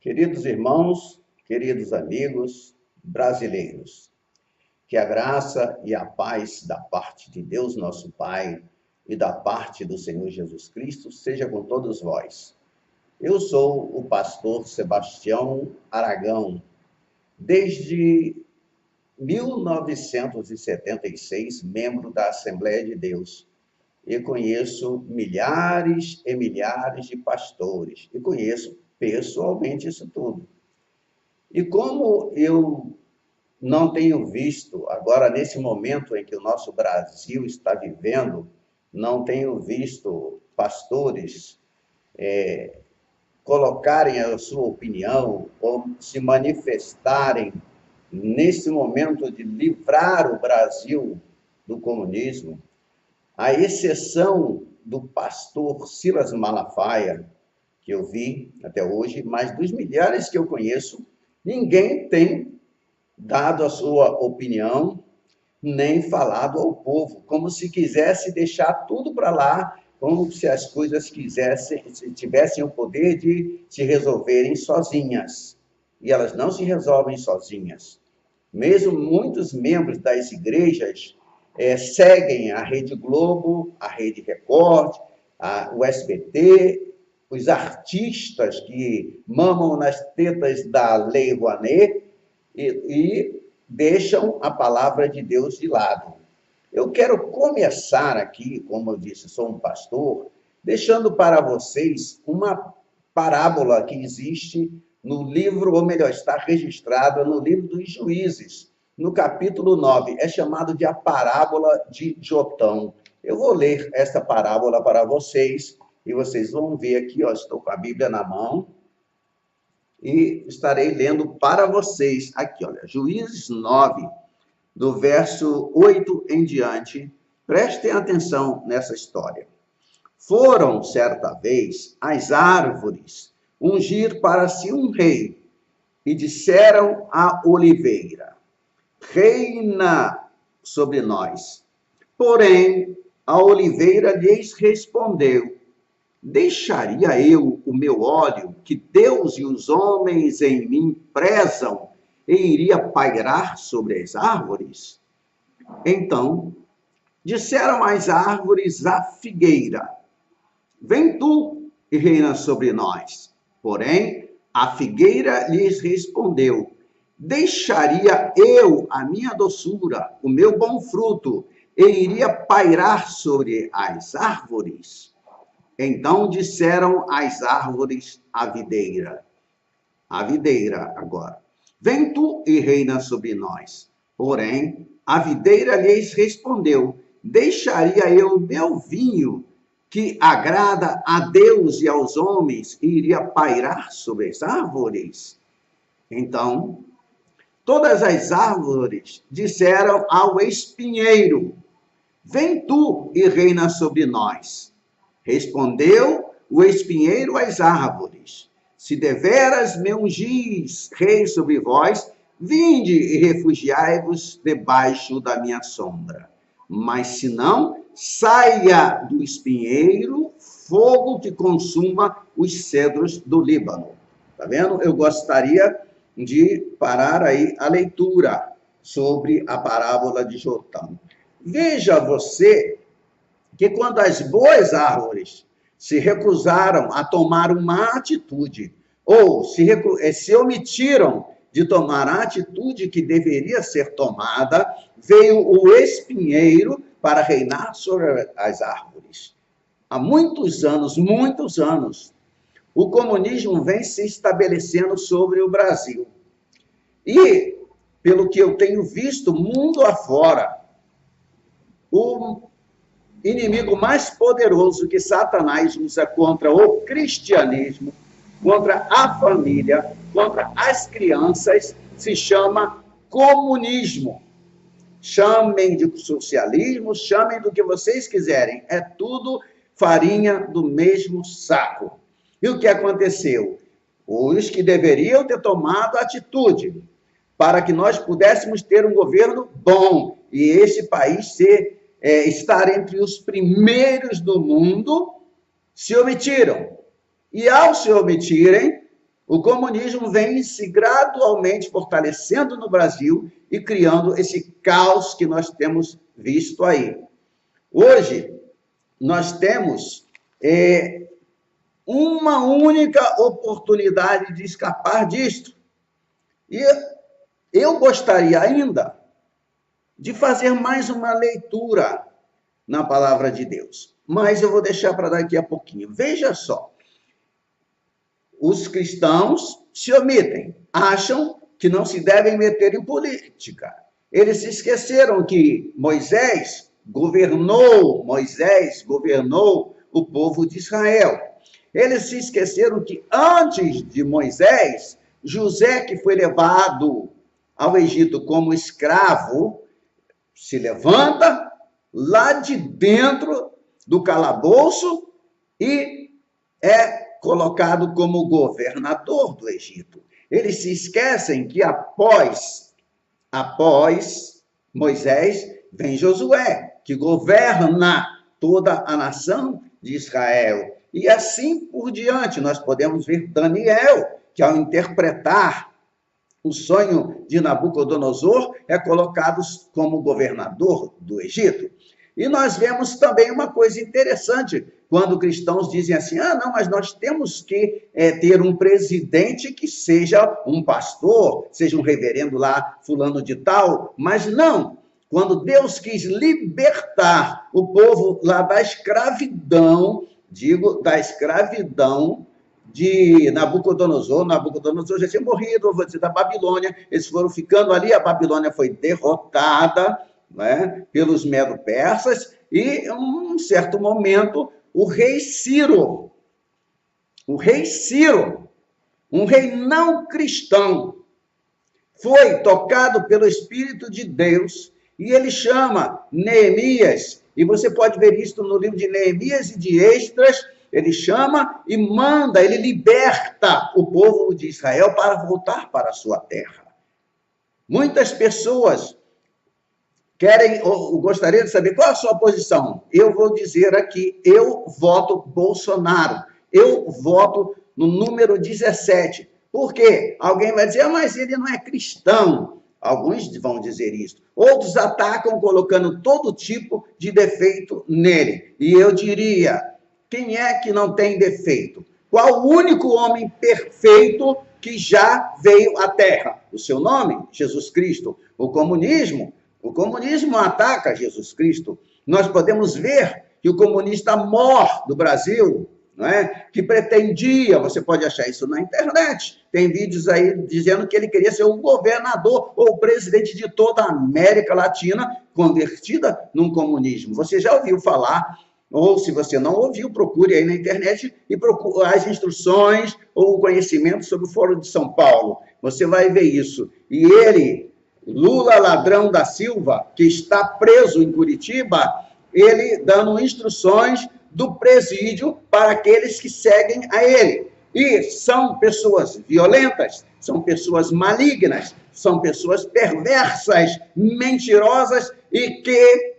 Queridos irmãos, queridos amigos brasileiros, que a graça e a paz da parte de Deus nosso Pai e da parte do Senhor Jesus Cristo seja com todos vós. Eu sou o pastor Sebastião Aragão. Desde 1976, membro da Assembleia de Deus, e conheço milhares e milhares de pastores, e conheço pessoalmente isso tudo. E como eu não tenho visto, agora nesse momento em que o nosso Brasil está vivendo, não tenho visto pastores colocarem a sua opinião ou se manifestarem nesse momento de livrar o Brasil do comunismo, à exceção do pastor Silas Malafaia, que eu vi até hoje, mas dos milhares que eu conheço, ninguém tem dado a sua opinião, nem falado ao povo, como se quisesse deixar tudo para lá, como se as coisas tivessem o poder de se resolverem sozinhas. E elas não se resolvem sozinhas. Mesmo muitos membros das igrejas seguem a Rede Globo, a Rede Record, o SBT, os artistas que mamam nas tetas da Lei Rouanet e deixam a palavra de Deus de lado. Eu quero começar aqui, como eu disse, sou um pastor, deixando para vocês uma parábola que existe no livro, ou melhor, está registrada no livro dos Juízes, no capítulo 9, é chamado de a parábola de Jotão. Eu vou ler esta parábola para vocês, e vocês vão ver aqui, ó, estou com a Bíblia na mão, e estarei lendo para vocês aqui, olha, Juízes 9, do verso 8 em diante. Prestem atenção nessa história. Foram, certa vez, as árvores ungir para si um rei, e disseram à oliveira: reina sobre nós. Porém, a oliveira lhes respondeu: deixaria eu o meu óleo, que Deus e os homens em mim prezam, e iria pairar sobre as árvores? Então, disseram as árvores à figueira: vem tu e reina sobre nós. Porém, a figueira lhes respondeu: deixaria eu a minha doçura, o meu bom fruto, e iria pairar sobre as árvores? Então disseram as árvores à videira agora: vem tu e reina sobre nós. Porém, a videira lhes respondeu: deixaria eu meu vinho, que agrada a Deus e aos homens, e iria pairar sobre as árvores? Então, todas as árvores disseram ao espinheiro: vem tu e reina sobre nós. Respondeu o espinheiro às árvores: se deveras me ungis rei sobre vós, vinde e refugiai-vos debaixo da minha sombra. Mas se não, saia do espinheiro fogo que consuma os cedros do Líbano. Tá vendo? Eu gostaria de parar aí a leitura sobre a parábola de Jotão. Veja você que quando as boas árvores se recusaram a tomar uma atitude, ou se omitiram de tomar a atitude que deveria ser tomada, veio o espinheiro para reinar sobre as árvores. Há muitos anos, o comunismo vem se estabelecendo sobre o Brasil. E, pelo que eu tenho visto mundo afora, o inimigo mais poderoso que Satanás usa contra o cristianismo, contra a família, contra as crianças, se chama comunismo. Chamem de socialismo, chamem do que vocês quiserem. É tudo farinha do mesmo saco. E o que aconteceu? Os que deveriam ter tomado atitude para que nós pudéssemos ter um governo bom e esse país estar entre os primeiros do mundo, se omitiram. E ao se omitirem, o comunismo vem se gradualmente fortalecendo no Brasil e criando esse caos que nós temos visto aí. Hoje, nós temos uma única oportunidade de escapar disto. E eu gostaria ainda de fazer mais uma leitura na palavra de Deus, mas eu vou deixar para daqui a pouquinho. Veja só, os cristãos se omitem, acham que não se devem meter em política. Eles se esqueceram que Moisés governou o povo de Israel. Eles se esqueceram que antes de Moisés, José, que foi levado ao Egito como escravo, se levanta lá de dentro do calabouço e é colocado como governador do Egito. Eles se esquecem que após Moisés vem Josué, que governa toda a nação de Israel. E assim por diante, nós podemos ver Daniel, que ao interpretar o sonho de Nabucodonosor, é colocado como governador do Egito. E nós vemos também uma coisa interessante, quando cristãos dizem assim, não, mas nós temos que ter um presidente que seja um pastor, seja um reverendo lá, fulano de tal, mas não. Quando Deus quis libertar o povo lá da escravidão, da escravidão de Nabucodonosor já tinha morrido, vou dizer, da Babilônia, eles foram ficando ali, a Babilônia foi derrotada, né, pelos medo-persas, e em um certo momento, o rei Ciro, um rei não cristão, foi tocado pelo Espírito de Deus, e ele chama Neemias, e você pode ver isso no livro de Neemias e de Esdras. Ele chama e manda, ele liberta o povo de Israel para voltar para a sua terra. Muitas pessoas querem, ou gostariam de saber qual é a sua posição. Eu vou dizer aqui, eu voto Bolsonaro. Eu voto no número 17. Por quê? Alguém vai dizer, mas ele não é cristão. Alguns vão dizer isso. Outros atacam colocando todo tipo de defeito nele. E eu diria, quem é que não tem defeito? Qual o único homem perfeito que já veio à Terra? O seu nome? Jesus Cristo. O comunismo ataca Jesus Cristo. Nós podemos ver que o comunista mor do Brasil, não é? Que pretendia, você pode achar isso na internet, tem vídeos aí dizendo que ele queria ser o governador ou o presidente de toda a América Latina, convertida num comunismo. Você já ouviu falar, ou se você não ouviu, procure aí na internet e procure as instruções ou o conhecimento sobre o Fórum de São Paulo. Você vai ver isso. E ele, Lula Ladrão da Silva, que está preso em Curitiba, ele dando instruções do presídio para aqueles que seguem a ele. E são pessoas violentas, são pessoas malignas, são pessoas perversas, mentirosas e que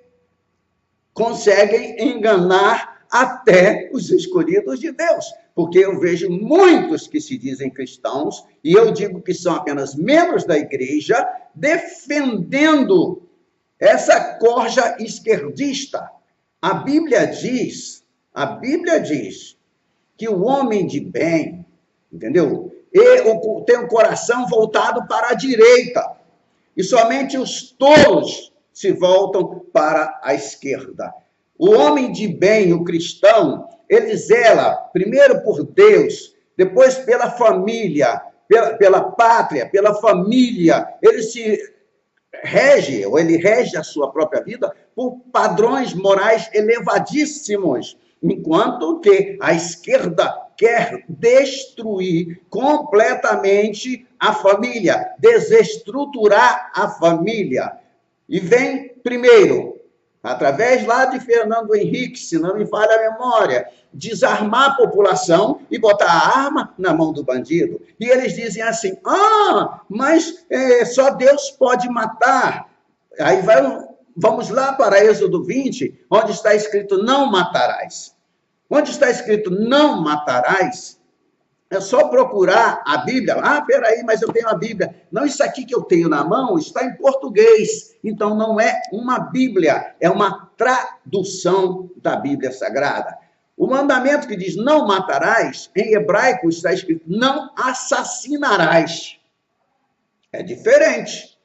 conseguem enganar até os escolhidos de Deus. Porque eu vejo muitos que se dizem cristãos, e eu digo que são apenas membros da igreja, defendendo essa corja esquerdista. A Bíblia diz que o homem de bem, entendeu? Tem o coração voltado para a direita. E somente os tolos se voltam para a esquerda. O homem de bem, o cristão, ele zela primeiro por Deus, depois pela família, pela pátria, pela família. Ele rege a sua própria vida por padrões morais elevadíssimos, enquanto que a esquerda quer destruir completamente a família, desestruturar a família. E vem primeiro, através lá de Fernando Henrique, se não me falha a memória, desarmar a população e botar a arma na mão do bandido. E eles dizem assim, mas só Deus pode matar. Aí vamos lá para Êxodo 20, onde está escrito não matarás. Onde está escrito não matarás, É só procurar a Bíblia. Ah, peraí, mas eu tenho a Bíblia. Não, isso aqui que eu tenho na mão está em português. Então não é uma Bíblia, é uma tradução da Bíblia Sagrada. O mandamento que diz não matarás, em hebraico está escrito não assassinarás. É diferente.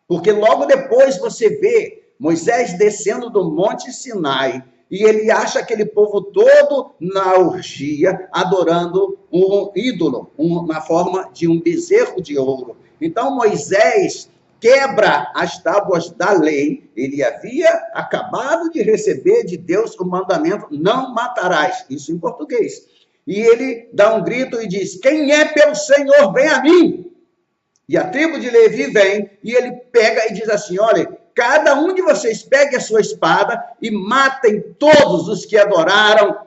Porque logo depois você vê Moisés descendo do Monte Sinai e ele acha aquele povo todo na orgia, adorando um ídolo, na forma de um bezerro de ouro. Então Moisés quebra as tábuas da lei. Ele havia acabado de receber de Deus o mandamento, não matarás. Isso em português. E ele dá um grito e diz, quem é pelo Senhor, vem a mim. E a tribo de Levi vem e ele pega e diz assim, olha, cada um de vocês pegue a sua espada e matem todos os que adoraram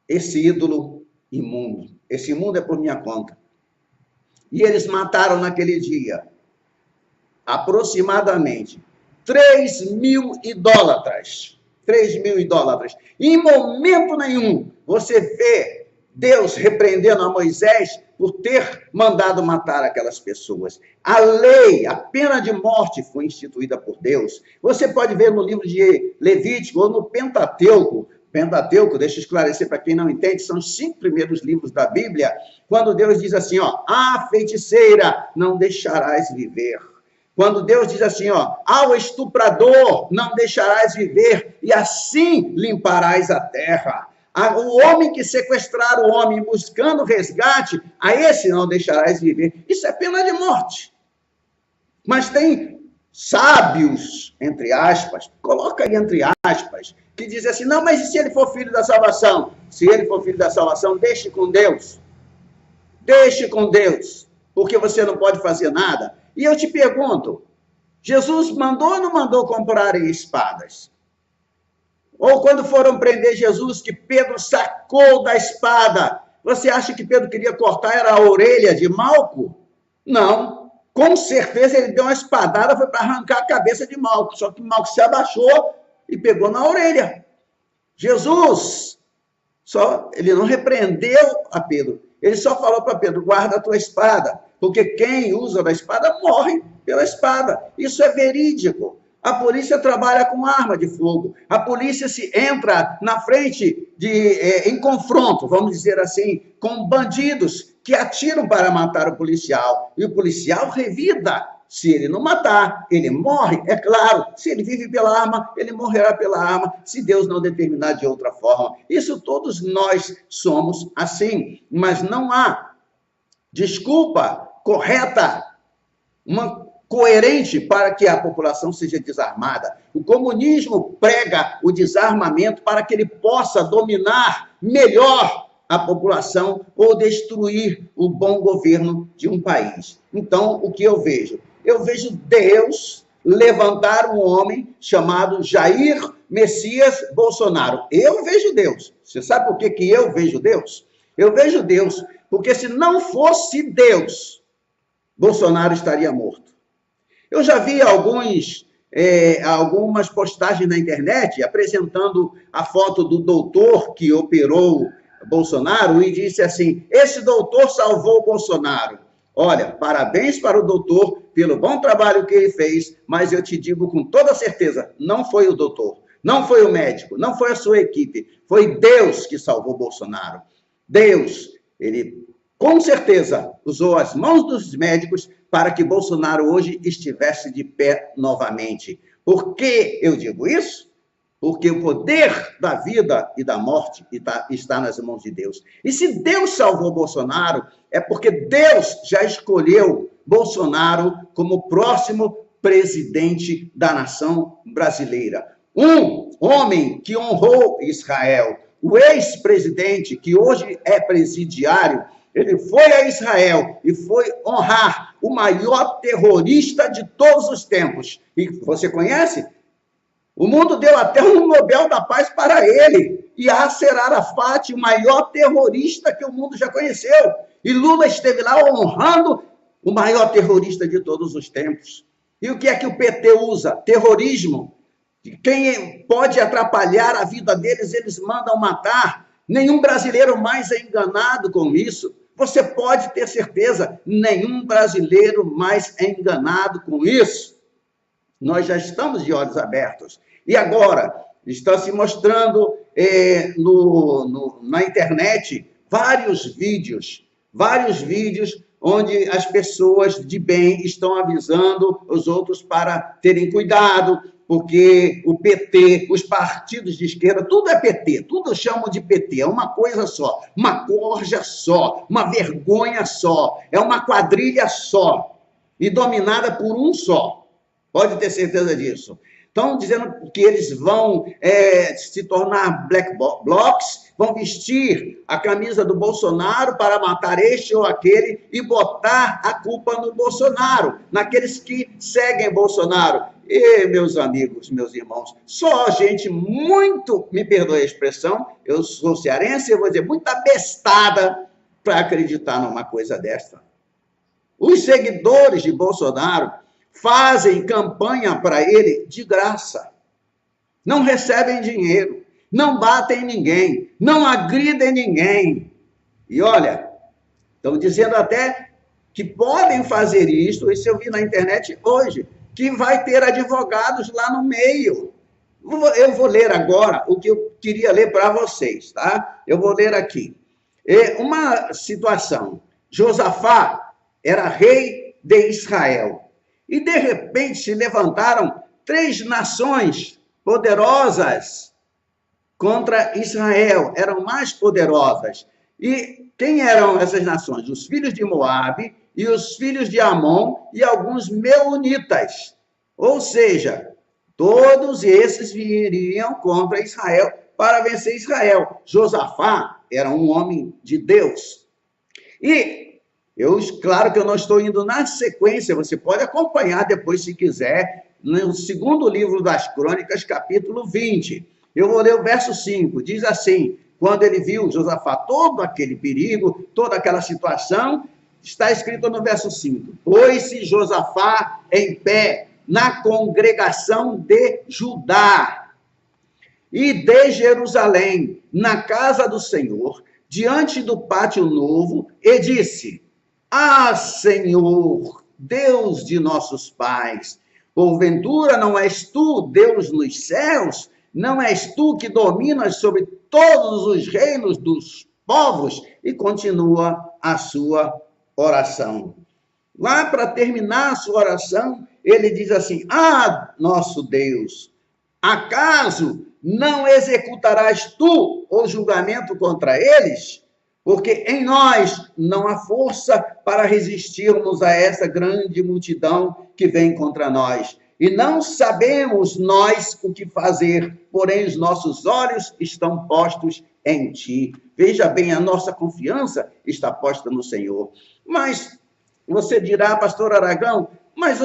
esse ídolo imundo. Esse imundo é por minha conta. E eles mataram naquele dia aproximadamente 3.000 idólatras. 3.000 idólatras. E em momento nenhum você vê Deus repreendendo a Moisés por ter mandado matar aquelas pessoas. A lei, a pena de morte foi instituída por Deus. Você pode ver no livro de Levítico ou no Pentateuco. Pentateuco, deixa eu esclarecer para quem não entende, são os 5 primeiros livros da Bíblia, quando Deus diz assim, ó, a feiticeira não deixarás viver. Quando Deus diz assim, ó, ao estuprador não deixarás viver, e assim limparás a terra. O homem que sequestrar o homem buscando resgate, a esse não deixarás viver. Isso é pena de morte. Mas tem sábios, entre aspas, coloca aí entre aspas, que dizem assim, não, mas e se ele for filho da salvação? Se ele for filho da salvação, deixe com Deus. Deixe com Deus, porque você não pode fazer nada. E eu te pergunto, Jesus mandou ou não mandou comprarem espadas? Ou quando foram prender Jesus, que Pedro sacou da espada, você acha que Pedro queria cortar era a orelha de Malco? Não. Com certeza ele deu uma espadada, foi para arrancar a cabeça de Malco. Só que Malco se abaixou e pegou na orelha. Jesus, ele não repreendeu a Pedro. Ele só falou para Pedro, guarda a tua espada. Porque quem usa da espada morre pela espada. Isso é verídico. A polícia trabalha com arma de fogo. A polícia se entra na frente em confronto, vamos dizer assim, com bandidos que atiram para matar o policial. E o policial revida. Se ele não matar, ele morre, é claro. Se ele vive pela arma, ele morrerá pela arma, se Deus não determinar de outra forma. Isso todos nós somos assim. Mas não há desculpa correta, coerente para que a população seja desarmada. O comunismo prega o desarmamento para que ele possa dominar melhor a população ou destruir o bom governo de um país. Então, o que eu vejo? Eu vejo Deus levantar um homem chamado Jair Messias Bolsonaro. Eu vejo Deus. Você sabe por que eu vejo Deus? Eu vejo Deus porque se não fosse Deus, Bolsonaro estaria morto. Eu já vi algumas postagens na internet apresentando a foto do doutor que operou Bolsonaro e disse assim, esse doutor salvou Bolsonaro. Olha, parabéns para o doutor pelo bom trabalho que ele fez, mas eu te digo com toda certeza, não foi o doutor, não foi o médico, não foi a sua equipe, foi Deus que salvou Bolsonaro. Deus, ele com certeza usou as mãos dos médicos para que Bolsonaro hoje estivesse de pé novamente. Por que eu digo isso? Porque o poder da vida e da morte está nas mãos de Deus. E se Deus salvou Bolsonaro, é porque Deus já escolheu Bolsonaro como próximo presidente da nação brasileira. Um homem que honrou Israel. O ex-presidente, que hoje é presidiário, ele foi a Israel e foi honrar o maior terrorista de todos os tempos. E você conhece? O mundo deu até um Nobel da Paz para ele. Yasser Arafat, o maior terrorista que o mundo já conheceu. E Lula esteve lá honrando o maior terrorista de todos os tempos. E o que é que o PT usa? Terrorismo. Quem pode atrapalhar a vida deles, eles mandam matar. Nenhum brasileiro mais é enganado com isso. Você pode ter certeza, nenhum brasileiro mais é enganado com isso. Nós já estamos de olhos abertos. E agora, está se mostrando na internet vários vídeos onde as pessoas de bem estão avisando os outros para terem cuidado, porque o PT, os partidos de esquerda, tudo é PT, tudo chamam de PT, é uma coisa só, uma corja só, uma vergonha só, é uma quadrilha só, e dominada por um só. Pode ter certeza disso. Estão dizendo que eles vão se tornar black blocs, vão vestir a camisa do Bolsonaro para matar este ou aquele e botar a culpa no Bolsonaro, naqueles que seguem Bolsonaro. E, meus amigos, meus irmãos, só gente muito, me perdoe a expressão, eu sou cearense, eu vou dizer, muita bestada para acreditar numa coisa desta. Os seguidores de Bolsonaro fazem campanha para ele de graça. Não recebem dinheiro, não batem em ninguém, não agridem ninguém. E olha, estão dizendo até que podem fazer isso eu vi na internet hoje, que vai ter advogados lá no meio. Eu vou ler agora o que eu queria ler para vocês, tá? Eu vou ler aqui. Uma situação. Josafá era rei de Israel. E, de repente, se levantaram 3 nações poderosas contra Israel. Eram mais poderosas. E quem eram essas nações? Os filhos de Moabe e os filhos de Amon e alguns meunitas. Ou seja, todos esses viriam contra Israel para vencer Israel. Josafá era um homem de Deus. E claro que eu não estou indo na sequência, você pode acompanhar depois, se quiser, no segundo livro das Crônicas, capítulo 20. Eu vou ler o verso 5, diz assim, quando ele viu Josafá, todo aquele perigo, toda aquela situação, está escrito no verso 5, pôs-se Josafá em pé na congregação de Judá e de Jerusalém, na casa do Senhor, diante do pátio novo, e disse, ah, Senhor, Deus de nossos pais, porventura não és tu, Deus nos céus? Não és tu que dominas sobre todos os reinos dos povos? E continua a sua oração. Lá para terminar a sua oração, ele diz assim, ah, nosso Deus, acaso não executarás tu o julgamento contra eles? Porque em nós não há força para resistirmos a essa grande multidão que vem contra nós. E não sabemos nós o que fazer, porém os nossos olhos estão postos em ti. Veja bem, a nossa confiança está posta no Senhor. Mas você dirá, pastor Aragão, mas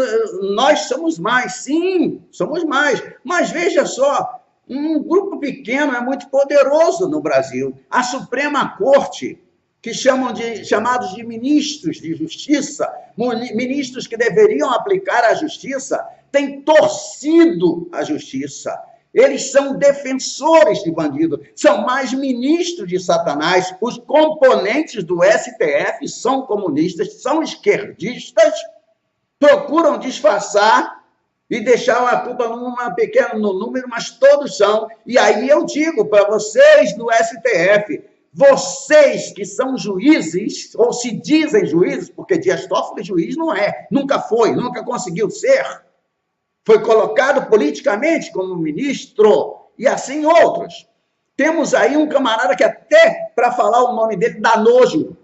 nós somos mais. Sim, somos mais. Mas veja só, um grupo pequeno é muito poderoso no Brasil. A Suprema Corte, que chamados de ministros de justiça, ministros que deveriam aplicar a justiça, tem torcido a justiça. Eles são defensores de bandido, são mais ministros de Satanás. Os componentes do STF são comunistas, são esquerdistas, procuram disfarçar e deixar a culpa no número, mas todos são. E aí eu digo para vocês do STF, vocês que são juízes, ou se dizem juízes, porque Dias Toffoli juiz não é, nunca foi, nunca conseguiu ser, foi colocado politicamente como ministro, e assim outros. Temos aí um camarada que até, para falar o nome dele, dá nojo,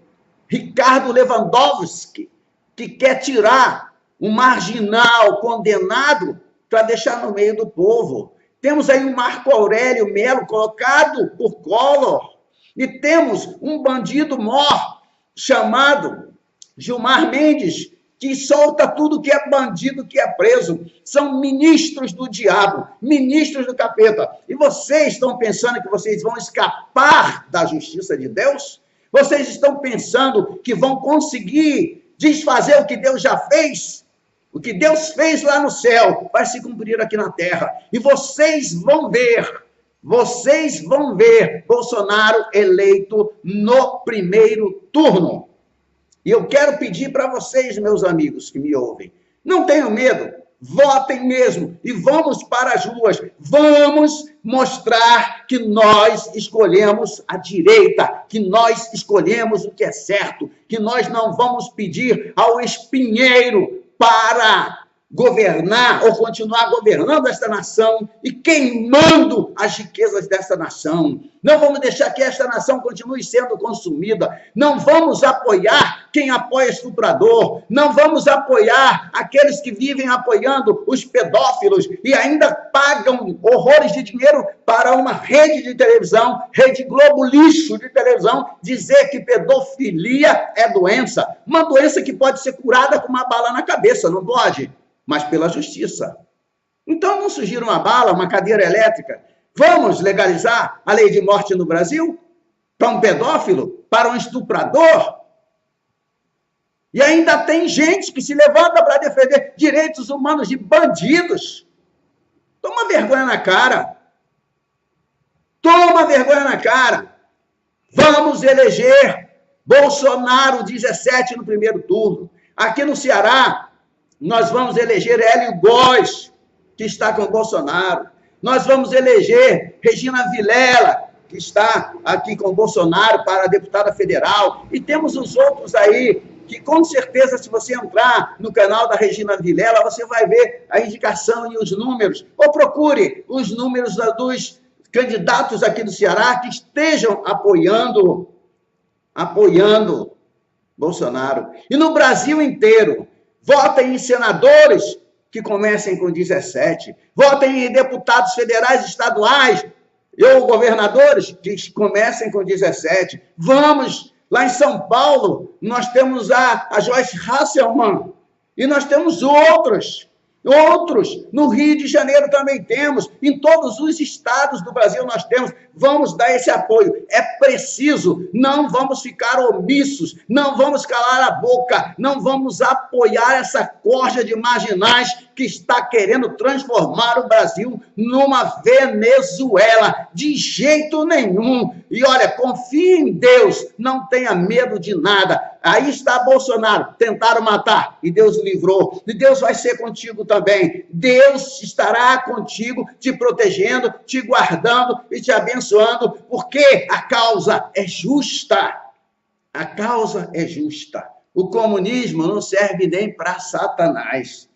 Ricardo Lewandowski, que quer tirar um marginal condenado para deixar no meio do povo. Temos aí um Marco Aurélio Melo colocado por Collor, e temos um bandido mor chamado Gilmar Mendes, que solta tudo que é bandido, que é preso. São ministros do diabo, ministros do capeta. E vocês estão pensando que vocês vão escapar da justiça de Deus? Vocês estão pensando que vão conseguir desfazer o que Deus já fez? O que Deus fez lá no céu vai se cumprir aqui na terra. E vocês vão ver vocês vão ver Bolsonaro eleito no primeiro turno. E eu quero pedir para vocês, meus amigos que me ouvem, não tenham medo, votem mesmo e vamos para as ruas. Vamos mostrar que nós escolhemos a direita, que nós escolhemos o que é certo, que nós não vamos pedir ao espinheiro para governar ou continuar governando esta nação e queimando as riquezas desta nação. Não vamos deixar que esta nação continue sendo consumida. Não vamos apoiar quem apoia estuprador. Não vamos apoiar aqueles que vivem apoiando os pedófilos e ainda pagam horrores de dinheiro para uma rede de televisão, Rede Globo lixo de televisão, dizer que pedofilia é doença. Uma doença que pode ser curada com uma bala na cabeça, não pode? Mas pela justiça. Então não surgir uma bala, uma cadeira elétrica. Vamos legalizar a lei de morte no Brasil? Para um pedófilo? Para um estuprador? E ainda tem gente que se levanta para defender direitos humanos de bandidos. Toma vergonha na cara. Toma vergonha na cara. Vamos eleger Bolsonaro 17 no primeiro turno. Aqui no Ceará, nós vamos eleger Hélio Góes, que está com o Bolsonaro. Nós vamos eleger Regina Vilela, que está aqui com o Bolsonaro para deputada federal. E temos os outros aí, que com certeza, se você entrar no canal da Regina Vilela, você vai ver a indicação e os números. Ou procure os números dos candidatos aqui do Ceará que estejam apoiando Bolsonaro. E no Brasil inteiro, votem em senadores que comecem com 17. Votem em deputados federais e estaduais ou governadores que comecem com 17. Vamos, lá em São Paulo, nós temos a Joyce Hasselmann e nós temos outros. No Rio de Janeiro também temos, em todos os estados do Brasil nós temos. Vamos dar esse apoio, é preciso, não vamos ficar omissos, não vamos calar a boca, não vamos apoiar essa corja de marginais que está querendo transformar o Brasil numa Venezuela, de jeito nenhum. E olha, confie em Deus, não tenha medo de nada. Aí está Bolsonaro, tentaram matar, e Deus livrou. E Deus vai ser contigo também. Deus estará contigo, te protegendo, te guardando e te abençoando, porque a causa é justa. A causa é justa. O comunismo não serve nem para Satanás,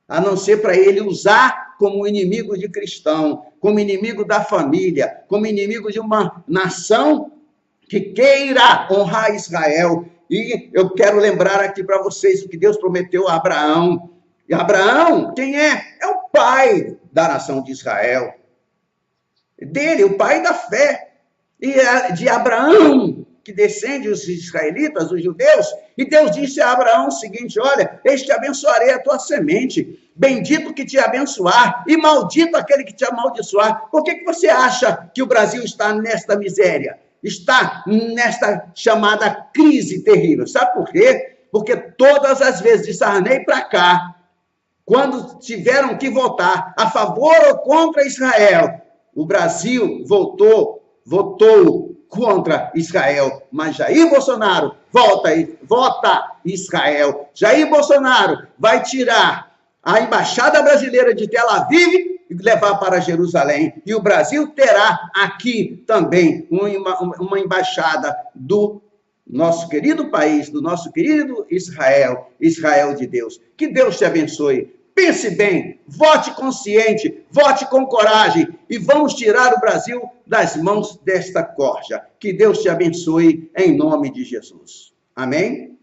a não ser para ele usar como inimigo de cristão, como inimigo da família, como inimigo de uma nação que queira honrar Israel. E eu quero lembrar aqui para vocês o que Deus prometeu a Abraão. E Abraão, quem é? É o pai da nação de Israel. Dele, o pai da fé. E é de Abraão que descende os israelitas, os judeus. E Deus disse a Abraão o seguinte: olha, eis te abençoarei a tua semente. Bendito que te abençoar e maldito aquele que te amaldiçoar. Por que você acha que o Brasil está nesta miséria? Está nesta chamada crise terrível. Sabe por quê? Porque todas as vezes de Sarney para cá, quando tiveram que votar a favor ou contra Israel, o Brasil votou contra Israel. Mas Jair Bolsonaro vota Israel. Jair Bolsonaro vai tirar a embaixada brasileira de Tel Aviv e levar para Jerusalém. E o Brasil terá aqui também uma embaixada do nosso querido país, do nosso querido Israel, Israel de Deus. Que Deus te abençoe. Pense bem, vote consciente, vote com coragem e vamos tirar o Brasil das mãos desta corja. Que Deus te abençoe em nome de Jesus. Amém?